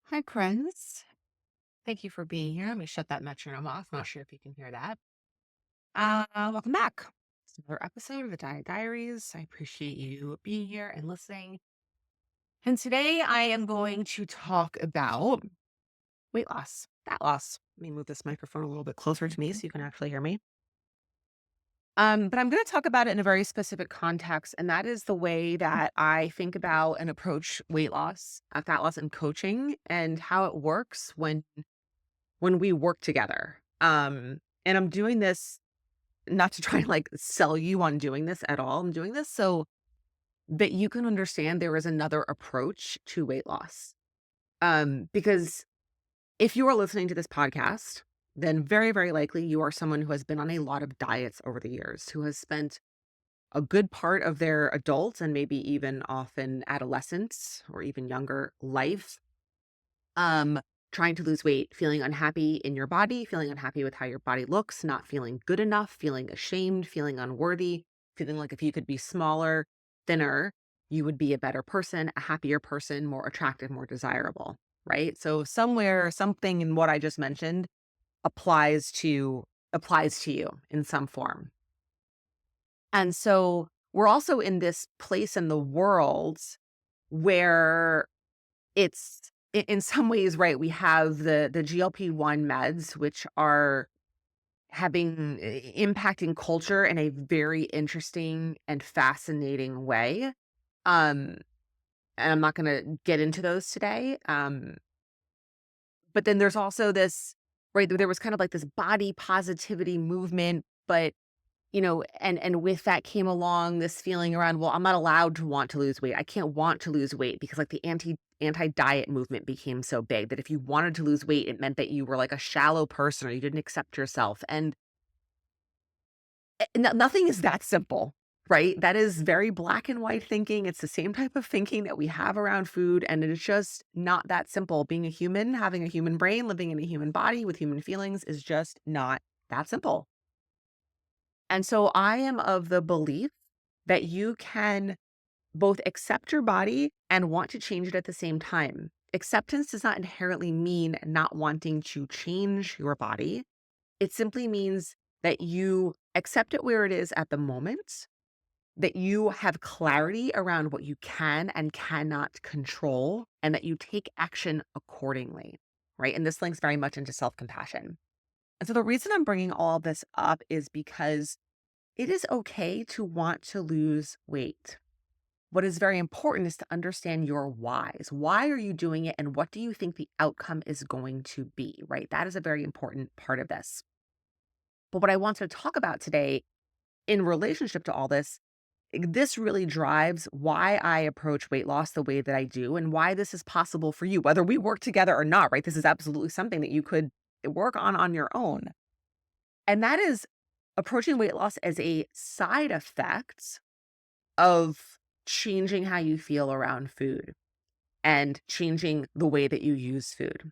Hi, friends. Thank you for being here. Let me shut that metronome off. Not sure if you can hear that. Welcome back. It's another episode of the Diet Diaries. I appreciate you being here and listening. And today I am going to talk about weight loss, fat loss. Let me move this microphone a little bit closer to me so you can actually hear me. But I'm going to talk about it in a very specific context, and that is the way that I think about and approach weight loss, fat loss, and coaching, and how it works when we work together. And I'm doing this not to try and like sell you on doing this at all. I'm doing this so that you can understand there is another approach to weight loss. Because if you are listening to this podcast, then very, very likely you are someone who has been on a lot of diets over the years, who has spent a good part of their adult and maybe even often adolescence or even younger life Um, trying to lose weight, feeling unhappy in your body, feeling unhappy with how your body looks, not feeling good enough, feeling ashamed, feeling unworthy, feeling like if you could be smaller, thinner, you would be a better person, a happier person, more attractive, more desirable, right? So somewhere something in what I just mentioned applies to applies to you in some form. And so we're also in this place in the world where it's in some ways, right, we have the GLP-1 meds, which are having impacting culture in a very interesting and fascinating way. Um, and I'm not gonna get into those today. But then there's also this, right, there was kind of like this body positivity movement, but and with that came along this feeling around, well, I'm not allowed to want to lose weight. I can't want to lose weight because like the anti-diet movement became so big that if you wanted to lose weight, it meant that you were like a shallow person or you didn't accept yourself. And nothing is that simple, right? That is very black and white thinking. It's the same type of thinking that we have around food. And it's just not that simple. Being a human, having a human brain, living in a human body with human feelings is just not that simple. And so I am of the belief that you can both accept your body and want to change it at the same time. Acceptance does not inherently mean not wanting to change your body. It simply means that you accept it where it is at the moment, that you have clarity around what you can and cannot control, and that you take action accordingly, right? And this links very much into self compassion. And so the reason I'm bringing all this up is because it is okay to want to lose weight. What is very important is to understand your whys. Why are you doing it? And what do you think the outcome is going to be, right? That is a very important part of this. But what I want to talk about today in relationship to all this, this really drives why I approach weight loss the way that I do and why this is possible for you, whether we work together or not, right? This is absolutely something that you could work on your own. And that is approaching weight loss as a side effect of changing how you feel around food and changing the way that you use food.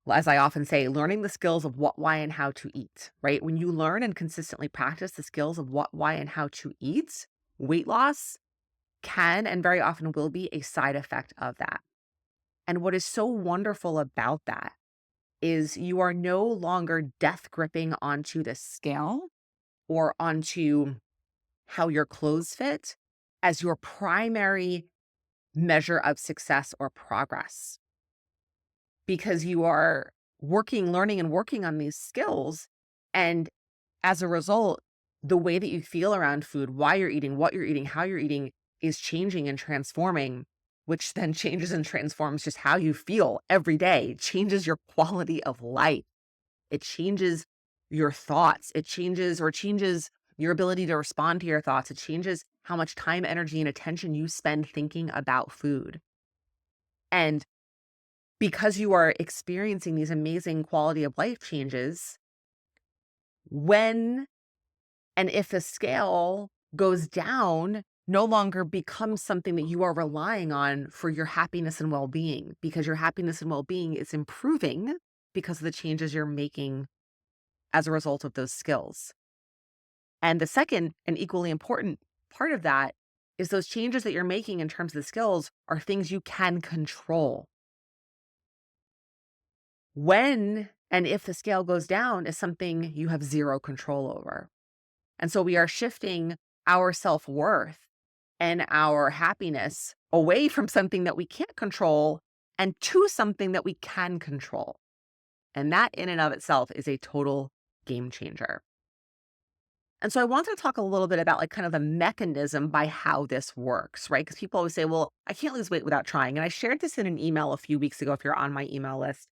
Well, as I often say, learning the skills of what, why, and how to eat, right? When you learn and consistently practice the skills of what, why, and how to eat, weight loss can and very often will be a side effect of that. And what is so wonderful about that is you are no longer death gripping onto the scale or onto how your clothes fit as your primary measure of success or progress because you are working, learning, and working on these skills. And as a result, the way that you feel around food, why you're eating, what you're eating, how you're eating is changing and transforming, which then changes and transforms just how you feel every day. It changes your quality of life. It changes your thoughts. It changes your ability to respond to your thoughts. It changes how much time, energy, and attention you spend thinking about food. And because you are experiencing these amazing quality of life changes, when and if the scale goes down, no longer becomes something that you are relying on for your happiness and well being, because your happiness and well being is improving because of the changes you're making as a result of those skills. And the second and equally important part of that is those changes that you're making in terms of the skills are things you can control. When and if the scale goes down is something you have zero control over. And so we are shifting our self-worth and our happiness away from something that we can't control and to something that we can control. And that in and of itself is a total game changer. And so I want to talk a little bit about like kind of the mechanism by how this works, right? Because people always say, well, I can't lose weight without trying. And I shared this in an email a few weeks ago. If you're on my email list,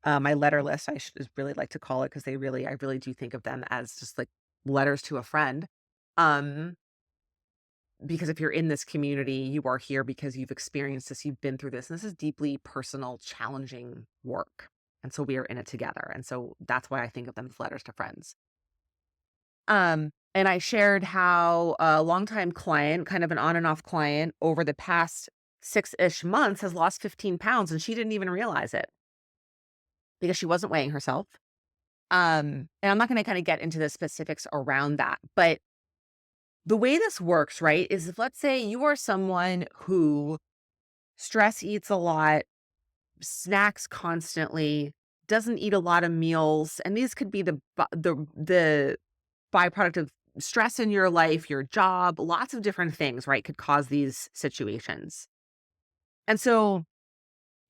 my letter list, I should really like to call it because I really do think of them as just like letters to a friend. Um, because if you're in this community, you are here because you've experienced this, you've been through this. And this is deeply personal, challenging work. And so we are in it together. And so that's why I think of them as letters to friends. And I shared how a longtime client, kind of an on and off client over the past 6-ish months has lost 15 pounds and she didn't even realize it because she wasn't weighing herself. And I'm not going to kind of get into the specifics around that, but the way this works, right, is if let's say you are someone who stress eats a lot, snacks constantly, doesn't eat a lot of meals, and these could be the byproduct of stress in your life, your job, lots of different things, right, could cause these situations. And so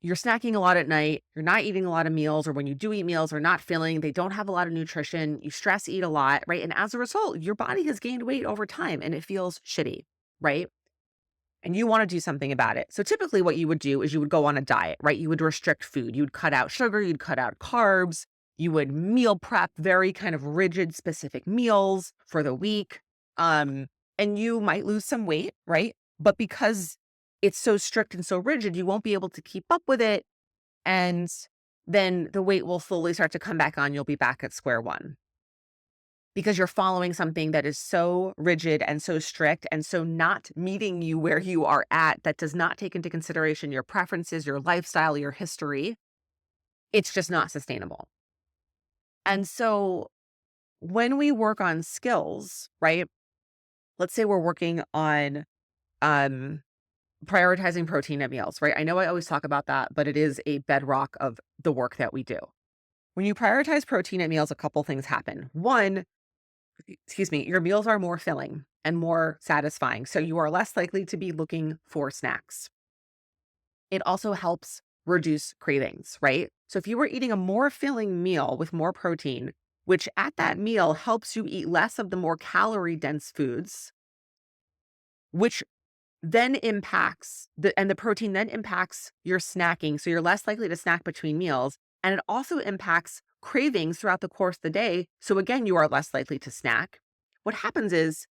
you're snacking a lot at night, you're not eating a lot of meals, or when you do eat meals, they're not filling, they don't have a lot of nutrition, you stress eat a lot, right? And as a result, your body has gained weight over time and it feels shitty, right? And you want to do something about it. So typically what you would do is you would go on a diet, right? You would restrict food. You'd cut out sugar, you'd cut out carbs, you would meal prep very kind of rigid, specific meals for the week. And you might lose some weight, right? But because it's so strict and so rigid, you won't be able to keep up with it. And then the weight will slowly start to come back on. You'll be back at square one because you're following something that is so rigid and so strict and so not meeting you where you are at, that does not take into consideration your preferences, your lifestyle, your history. It's just not sustainable. And so when we work on skills, right? Let's say we're working on um, prioritizing protein at meals, right? I know I always talk about that, but it is a bedrock of the work that we do. When you prioritize protein at meals, a couple things happen. One, excuse me, your meals are more filling and more satisfying. So you are less likely to be looking for snacks. It also helps reduce cravings, right? So if you were eating a more filling meal with more protein, which at that meal helps you eat less of the more calorie dense foods, which then impacts the protein then impacts your snacking. So you're less likely to snack between meals. And it also impacts cravings throughout the course of the day. So again, you are less likely to snack. What happens is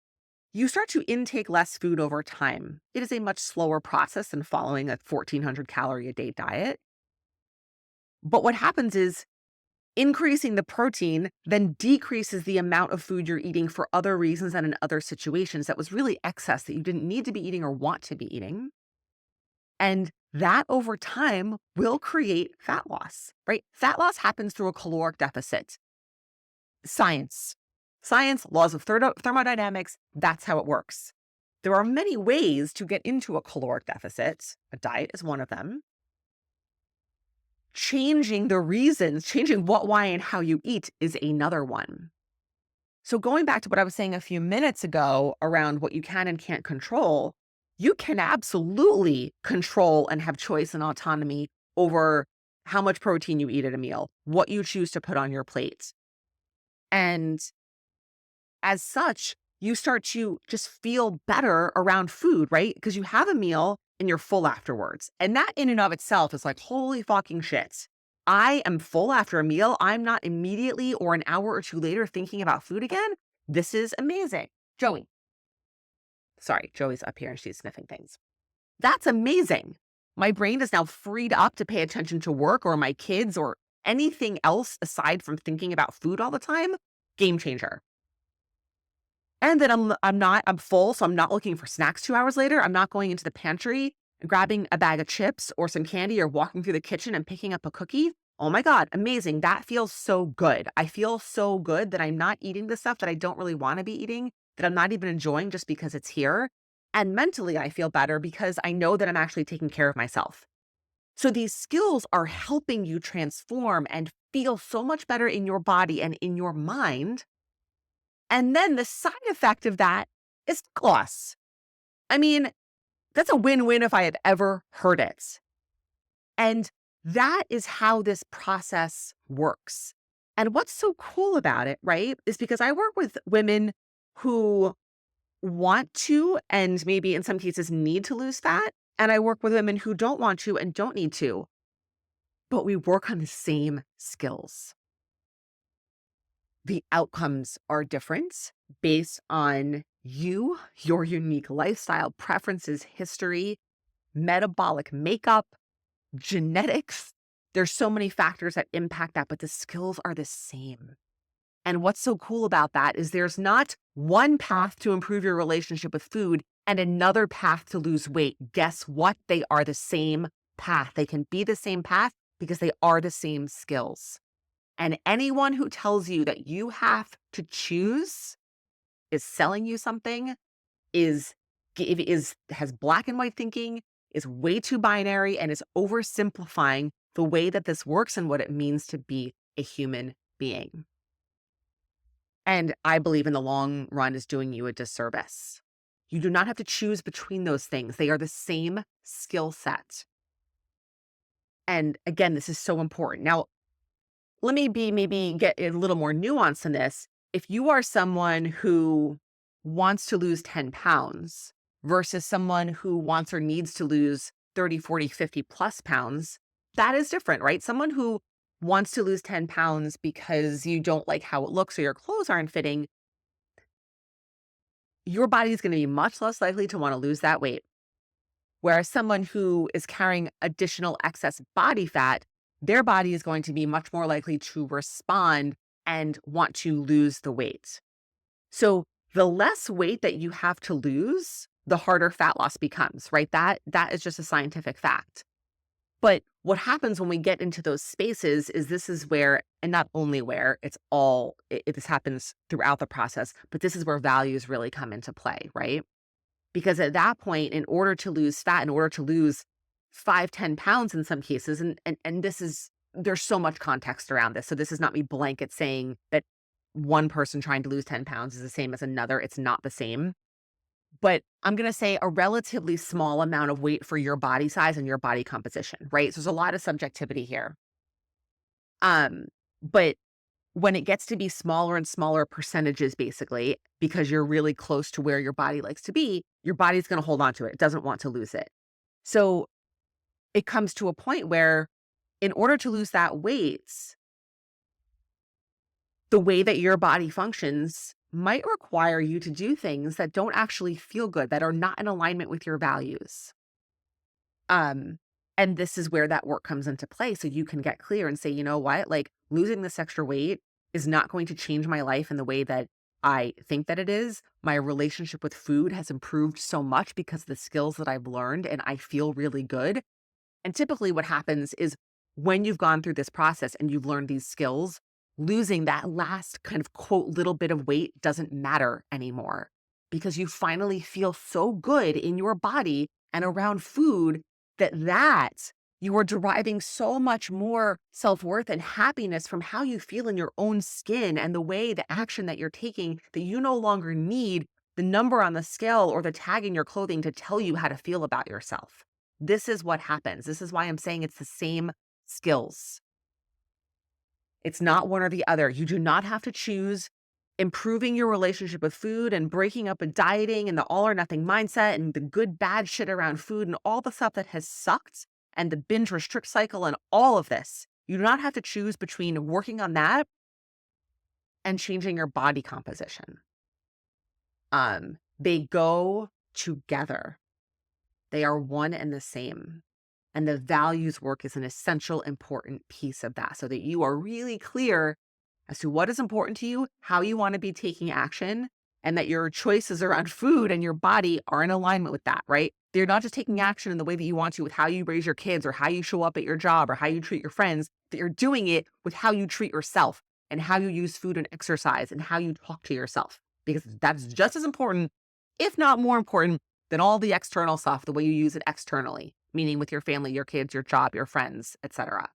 you start to intake less food over time. It is a much slower process than following a 1,400 calorie a day diet. But what happens is increasing the protein then decreases the amount of food you're eating for other reasons and in other situations that was really excess that you didn't need to be eating or want to be eating. And that over time will create fat loss, right? Fat loss happens through a caloric deficit. Science, laws of thermodynamics, that's how it works. There are many ways to get into a caloric deficit. A diet is one of them. Changing the reasons, changing what, why, and how you eat is another one. So going back to what I was saying a few minutes ago around what you can and can't control, you can absolutely control and have choice and autonomy over how much protein you eat at a meal, what you choose to put on your plate. And as such, you start to just feel better around food, right? Because you have a meal and you're full afterwards. And that in and of itself is like, holy fucking shit. I am full after a meal. I'm not immediately or an hour or two later thinking about food again. This is amazing. Joey. Sorry, Joey's up here and she's sniffing things. That's amazing. My brain is now freed up to pay attention to work or my kids or anything else aside from thinking about food all the time. Game changer. And then I'm full, so I'm not looking for snacks 2 hours later. I'm not going into the pantry and grabbing a bag of chips or some candy or walking through the kitchen and picking up a cookie. Oh my God, amazing. That feels so good. I feel so good that I'm not eating the stuff that I don't really want to be eating, that I'm not even enjoying just because it's here. And mentally, I feel better because I know that I'm actually taking care of myself. So these skills are helping you transform and feel so much better in your body and in your mind. And then the side effect of that is loss. I mean, that's a win-win if I have ever heard it. And that is how this process works. And what's so cool about it, right, is because I work with women who want to and maybe in some cases need to lose fat. And I work with women who don't want to and don't need to, but we work on the same skills. The outcomes are different based on you, your unique lifestyle, preferences, history, metabolic makeup, genetics. There's so many factors that impact that, but the skills are the same. And what's so cool about that is there's not one path to improve your relationship with food and another path to lose weight. Guess what? They are the same path. They can be the same path because they are the same skills. And anyone who tells you that you have to choose is selling you something, is has black and white thinking, is way too binary, and is oversimplifying the way that this works and what it means to be a human being. And I believe in the long run is doing you a disservice. You do not have to choose between those things. They are the same skill set. And again, this is so important. Now, let me maybe get a little more nuance in this. If you are someone who wants to lose 10 pounds versus someone who wants or needs to lose 30, 40, 50 plus pounds, that is different, right? Someone who wants to lose 10 pounds because you don't like how it looks or your clothes aren't fitting, your body is going to be much less likely to want to lose that weight. Whereas someone who is carrying additional excess body fat, their body is going to be much more likely to respond and want to lose the weight. So the less weight that you have to lose, the harder fat loss becomes, right? That is just a scientific fact. But what happens when we get into those spaces is this is where, and not only where, this happens throughout the process, but this is where values really come into play, right? Because at that point, in order to lose fat, in order to lose 5, 10 pounds in some cases, and this is, there's so much context around this. So this is not me blanket saying that one person trying to lose 10 pounds is the same as another. It's not the same. But I'm going to say a relatively small amount of weight for your body size and your body composition, right? So there's a lot of subjectivity here. But when it gets to be smaller and smaller percentages, basically, because you're really close to where your body likes to be, your body's going to hold on to it. It doesn't want to lose it. So it comes to a point where in order to lose that weight, the way that your body functions might require you to do things that don't actually feel good, that are not in alignment with your values. Um, and this is where that work comes into play. So you can get clear and say, you know what, like losing this extra weight is not going to change my life in the way that I think that it is. My relationship with food has improved so much because of the skills that I've learned, and I feel really good. And typically what happens is when you've gone through this process and you've learned these skills, losing that last kind of quote little bit of weight doesn't matter anymore because you finally feel so good in your body and around food that you are deriving so much more self-worth and happiness from how you feel in your own skin and the way the action that you're taking that you no longer need the number on the scale or the tag in your clothing to tell you how to feel about yourself. This is what happens. This is why I'm saying it's the same skills. It's not one or the other. You do not have to choose improving your relationship with food and breaking up with dieting and the all or nothing mindset and the good, bad shit around food and all the stuff that has sucked and the binge restrict cycle and all of this. You do not have to choose between working on that and changing your body composition. They go together. They are one and the same. And the values work is an essential, important piece of that so that you are really clear as to what is important to you, how you want to be taking action, and that your choices around food and your body are in alignment with that, right? They're not just taking action in the way that you want to with how you raise your kids or how you show up at your job or how you treat your friends, that you're doing it with how you treat yourself and how you use food and exercise and how you talk to yourself, because that's just as important, if not more important, than all the external stuff, the way you use it externally. meaning with your family, your kids, your job, your friends, etc.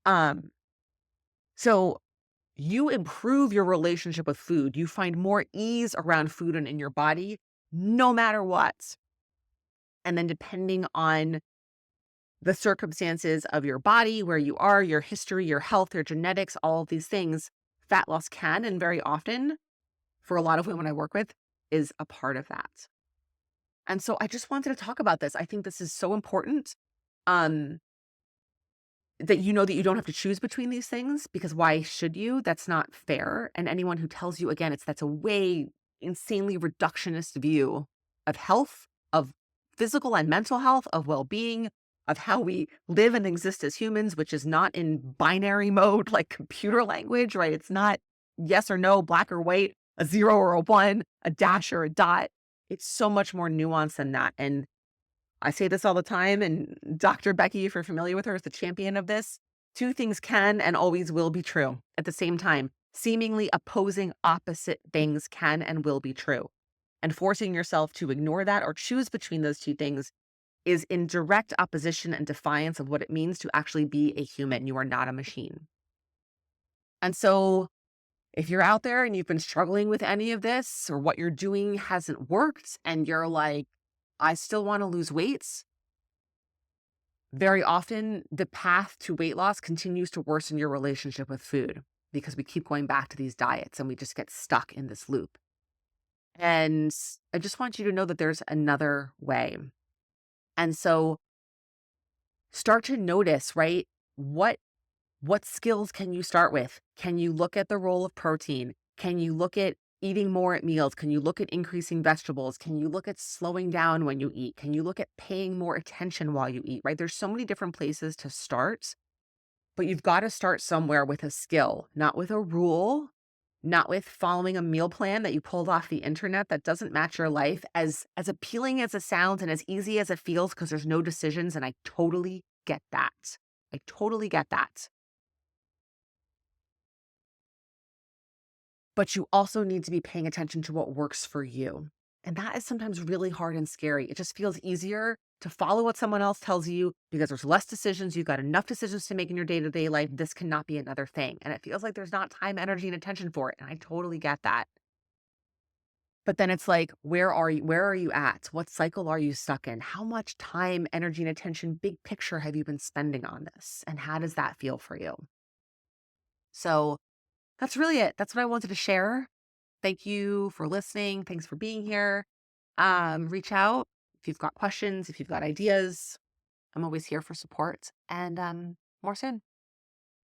Um, so you improve your relationship with food. You find more ease around food and in your body, no matter what. And then depending on the circumstances of your body, where you are, your history, your health, your genetics, all of these things, fat loss can and very often, for a lot of women I work with, is a part of that. And so I just wanted to talk about this. I think this is so important. Um, that you know that you don't have to choose between these things because why should you? That's not fair. And anyone who tells you again, that's a way insanely reductionist view of health, of physical and mental health, of well-being, of how we live and exist as humans, which is not in binary mode like computer language, right? It's not yes or no, black or white, a zero or a one, a dash or a dot. It's so much more nuanced than that. And I say this all the time, and Dr. Becky, if you're familiar with her, is the champion of this. Two things can and always will be true at the same time. Seemingly opposing opposite things can and will be true. And forcing yourself to ignore that or choose between those two things is in direct opposition and defiance of what it means to actually be a human. You are not a machine. And so, if you're out there and you've been struggling with any of this or what you're doing hasn't worked and you're like, I still want to lose weight, very often, the path to weight loss continues to worsen your relationship with food because we keep going back to these diets and we just get stuck in this loop. And I just want you to know that there's another way. And so start to notice, right? What what skills can you start with? Can you look at the role of protein? Can you look at eating more at meals? Can you look at increasing vegetables? Can you look at slowing down when you eat? Can you look at paying more attention while you eat, right? There's so many different places to start, but you've got to start somewhere with a skill, not with a rule, not with following a meal plan that you pulled off the internet that doesn't match your life, as appealing as it sounds and as easy as it feels because there's no decisions. And I totally get that. I totally get that. But you also need to be paying attention to what works for you. And that is sometimes really hard and scary. It just feels easier to follow what someone else tells you because there's less decisions. You've got enough decisions to make in your day to day life. This cannot be another thing. And it feels like there's not time, energy, and attention for it. And I totally get that. But then it's like, where are you? Where are you at? What cycle are you stuck in? How much time, energy, and attention, big picture, have you been spending on this? And how does that feel for you? So that's really it. That's what I wanted to share. Thank you for listening. Thanks for being here. Reach out if you've got questions, if you've got ideas. I'm always here for support and more soon.